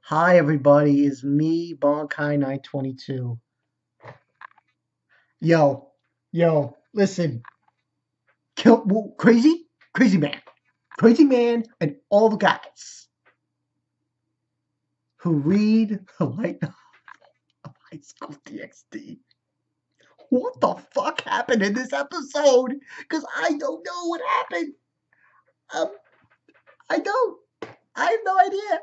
Hi everybody, it's me, Bonkai 922. Listen, crazy man, and all the guys who read the light novel of High School DxD. What the fuck happened in this episode? Because I don't know what happened. Um, I don't. I have no idea.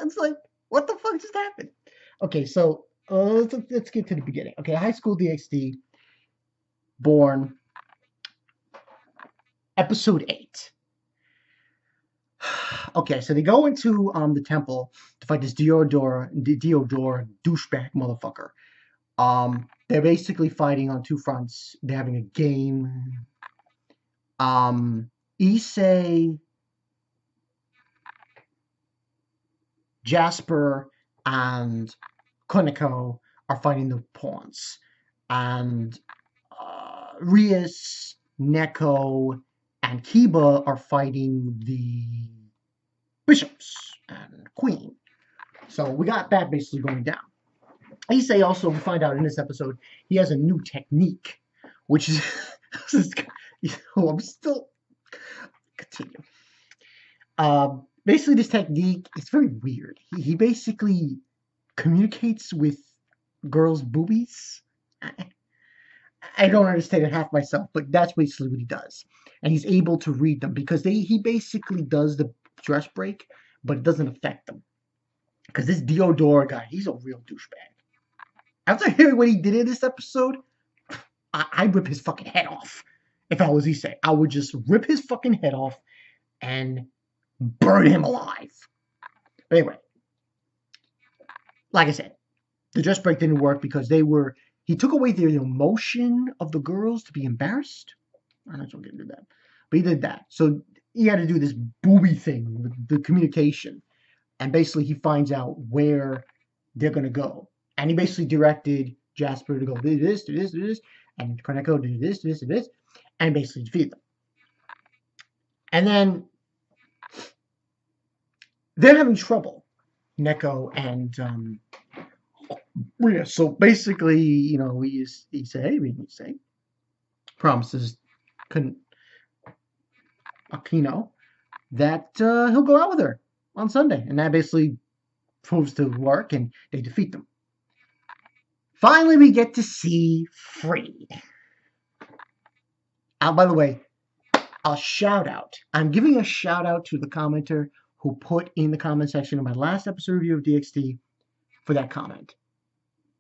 It's like, what the fuck just happened? Okay, so let's get to the beginning. Okay, High School DxD, born episode 8. Okay, so they go into the temple to fight this Diodor douchebag motherfucker. They're basically fighting on two fronts. They're having a game. Issei, Jasper, and Koneko are fighting the pawns, and Rias, Neko, and Kiba are fighting the bishops and queen. So we got that basically going down. Issei also, we find out in this episode, he has a new technique, which is, I'm still, continue. Basically, this technique is very weird. He basically communicates with girls' boobies. I don't understand it half myself, but that's basically what he does. And he's able to read them because he basically does the dress break, but it doesn't affect them. Because this Diodora guy, he's a real douchebag. After hearing what he did in this episode, I'd rip his fucking head off. If I was Issei, I would just rip his fucking head off and burn him alive. But anyway, like I said, the dress break didn't work because he took away the emotion of the girls to be embarrassed. I'm not sure I'm gonna do that, but he did that. So he had to do this booby thing with the communication, and basically he finds out where they're gonna go, and he basically directed Jasper to go do this, do this, do this, and Koneko do this, do this, do this, and basically defeat them. And then they're having trouble, Neko and Rhea. So basically, he say promises Aquino that he'll go out with her on Sunday, and that basically proves to work, and they defeat them. Finally, we get to see Freed. By the way, a shout out. I'm giving a shout out to the commenter who put in the comment section of my last episode review of DxD for that comment.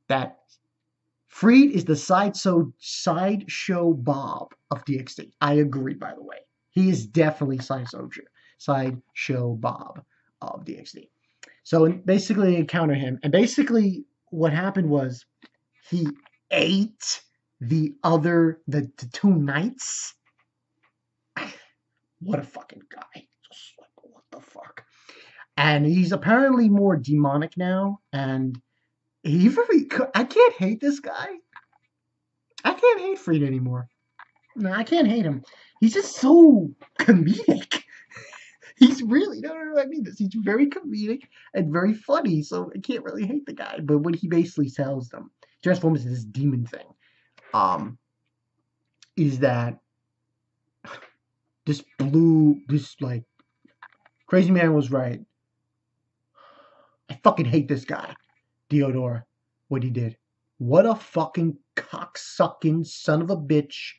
That Freed is the sideshow Bob of DxD. I agree, by the way. He is definitely sideshow Bob of DxD. So basically, encounter him, and basically what happened was he ate the two knights. What a fucking guy! Just like, what the fuck? And he's apparently more demonic now, and I can't hate this guy. I can't hate Freed anymore. No, I can't hate him. He's just so comedic. He's really, no, I mean this. He's very comedic and very funny, so I can't really hate the guy. But what he basically tells them, transforms into this demon thing, um, is that this like crazy man was right. I fucking hate this guy, Diodora. What he did. What a fucking cocksucking son of a bitch.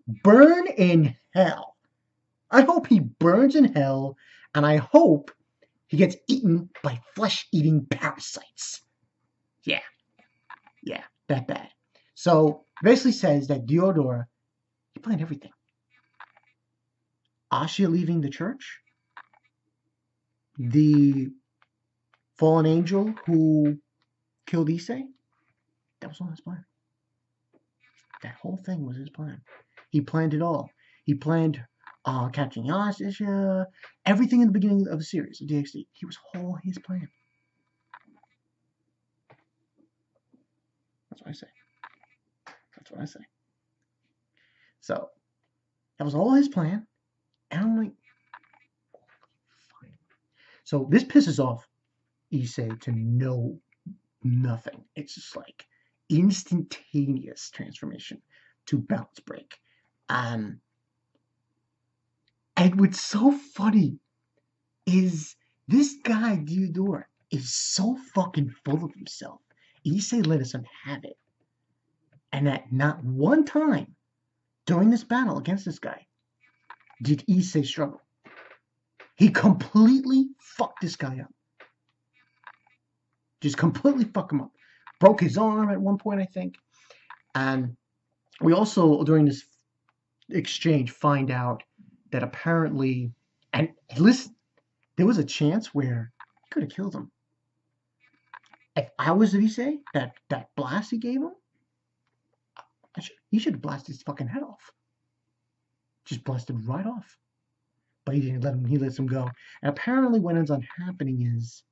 Burn in hell. I hope he burns in hell, and I hope he gets eaten by flesh-eating parasites. Yeah, that bad. So basically says that Diodora, he planned everything. Asha leaving the church, the fallen angel who killed Issei, that was all his plan. That whole thing was his plan. He planned it all. He planned catching Asha, everything in the beginning of the series of DxD. He was all his plan. That's what I say. That's what I say. So that was all his plan, and I'm like, fine. So this pisses off Issei to know nothing. It's just like instantaneous transformation to Balance Break. Um, and what's so funny is this guy Diodora is so fucking full of himself. Issei let him have it, and at not one time during this battle against this guy did Issei struggle. He completely fucked this guy up. Just completely fuck him up. Broke his arm at one point, I think. And we also, during this exchange, find out that apparently, and listen, there was a chance where he could have killed him. If I was Issei, that blast he gave him, he should have blasted his fucking head off. Just blasted right off. But he didn't let him, he lets him go. And apparently what ends up happening is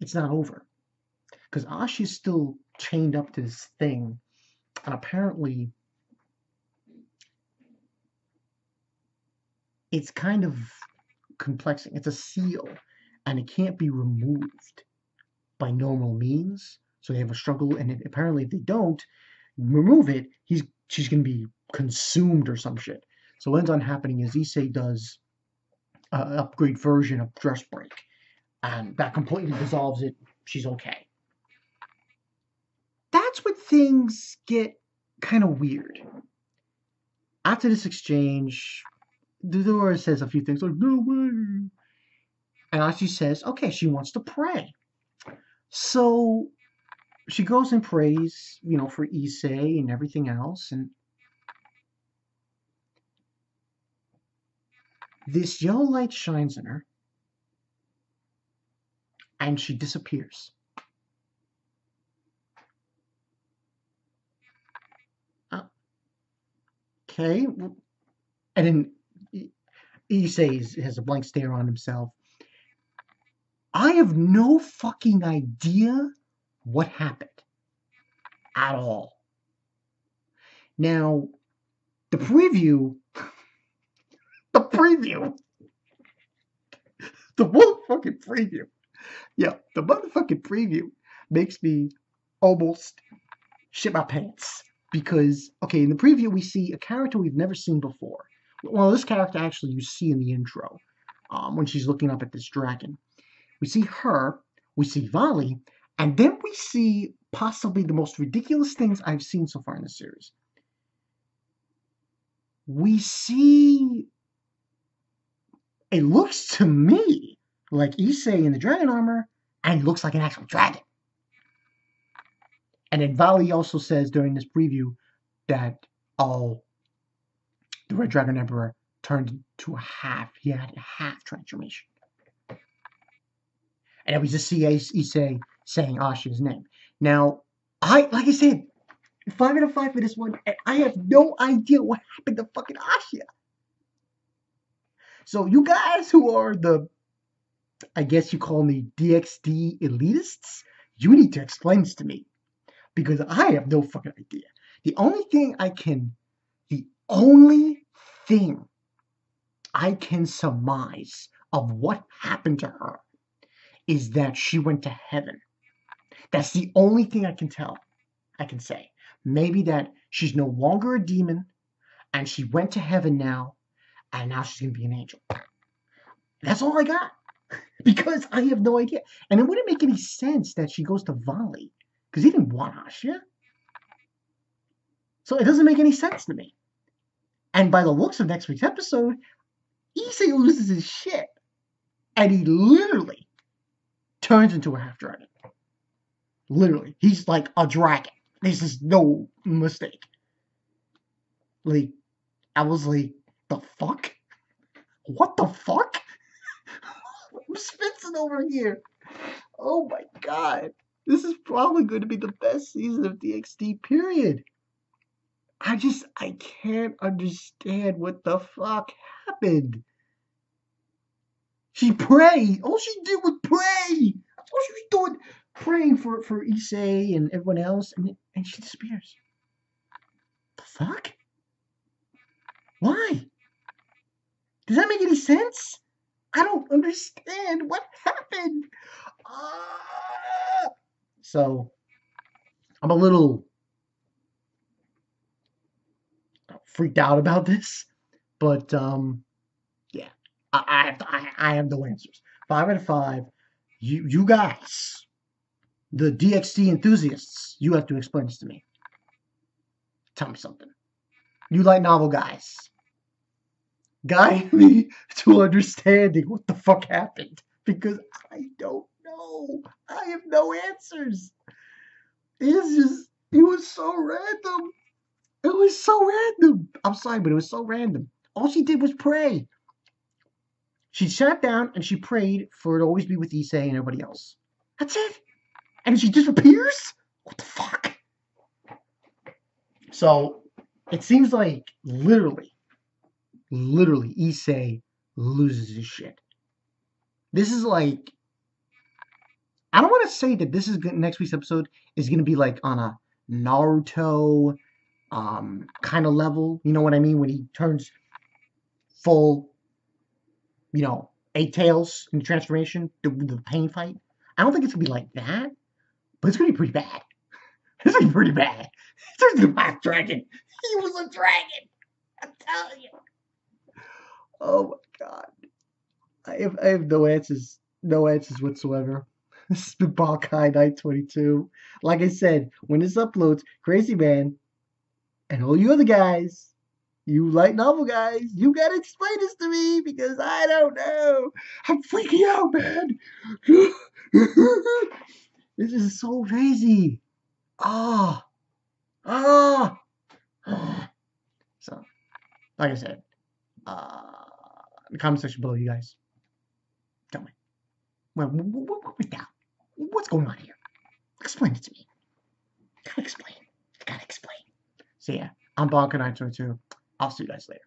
it's not over. Because Ashi is still chained up to this thing. And apparently it's kind of complexing. It's a seal. And it can't be removed by normal means. So they have a struggle. And apparently if they don't remove it, she's going to be consumed or some shit. So what ends on happening is Issei does an upgrade version of Dress Break. And that completely dissolves it. She's okay. That's when things get kind of weird. After this exchange, Diodora says a few things like, no way. And Ashi says, okay, she wants to pray. So she goes and prays, for Issei and everything else. And this yellow light shines on her. And she disappears. Okay. And then Issei has a blank stare on himself. I have no fucking idea what happened at all. Now, the motherfucking preview. Yeah, the motherfucking preview makes me almost shit my pants. Because, okay, in the preview we see a character we've never seen before. Well, this character actually you see in the intro, when she's looking up at this dragon. We see her, we see Vali, and then we see possibly the most ridiculous things I've seen so far in the series. We see, it looks to me like Issei in the dragon armor, and looks like an actual dragon. And then Vali also says during this preview that, the Red Dragon Emperor turned into a half. He had a half transformation. And then we just see Issei saying Ashi's name. Now, like I said, 5 out of 5 for this one, and I have no idea what happened to fucking Ashia. So you guys who are I guess you call me DxD elitists, you need to explain this to me. Because I have no fucking idea. The only thing I can surmise of what happened to her is that she went to heaven. That's the only thing I can say. Maybe that she's no longer a demon and she went to heaven now and now she's going to be an angel. That's all I got. Because I have no idea. And it wouldn't make any sense that she goes to Vali because he didn't want Ashia. So it doesn't make any sense to me. And by the looks of next week's episode, Issei loses his shit. And he literally turns into a half dragon. Literally. He's like a dragon. This is no mistake. Like, I was like, the fuck? What the fuck? I'm spitzing over here. Oh my god. This is probably going to be the best season of DxD, period. I can't understand what the fuck happened. She prayed. All she did was pray. That's all she was doing. Praying for Issei and everyone else. And she disappears. The fuck? Why? Does that make any sense? I don't understand what happened. Ah! So I'm a little freaked out about this, but yeah, I have no answers. 5 out of 5. You guys, the DXD enthusiasts, you have to explain this to me. Tell me something. You like novel guys. Guide me to understanding what the fuck happened. Because I don't know. I have no answers. It was so random. It was so random. I'm sorry, but it was so random. All she did was pray. She sat down and she prayed for it to always be with Issei and everybody else. That's it. And she disappears? What the fuck? So it seems like literally, Issei loses his shit. This is like, I don't want to say that this is next week's episode is going to be like on a Naruto kind of level. You know what I mean? When he turns full, 8 tails in the transformation, the pain fight. I don't think it's going to be like that, but it's going to be pretty bad. It's going to be pretty bad. There's the black dragon. He was a dragon. I'm telling you. Oh my god. I have no answers. No answers whatsoever. This has been Bankai Night 22. Like I said, when this uploads, Crazy Man and all you other guys, you light novel guys, you gotta explain this to me because I don't know. I'm freaking out, man. This is so crazy. Ah, ah. So, like I said, in the comment section below, you guys, tell me. What was that? What's going on here? Explain it to me. Gotta explain. Gotta explain. So yeah, I'm Bonka922. I'll see you guys later.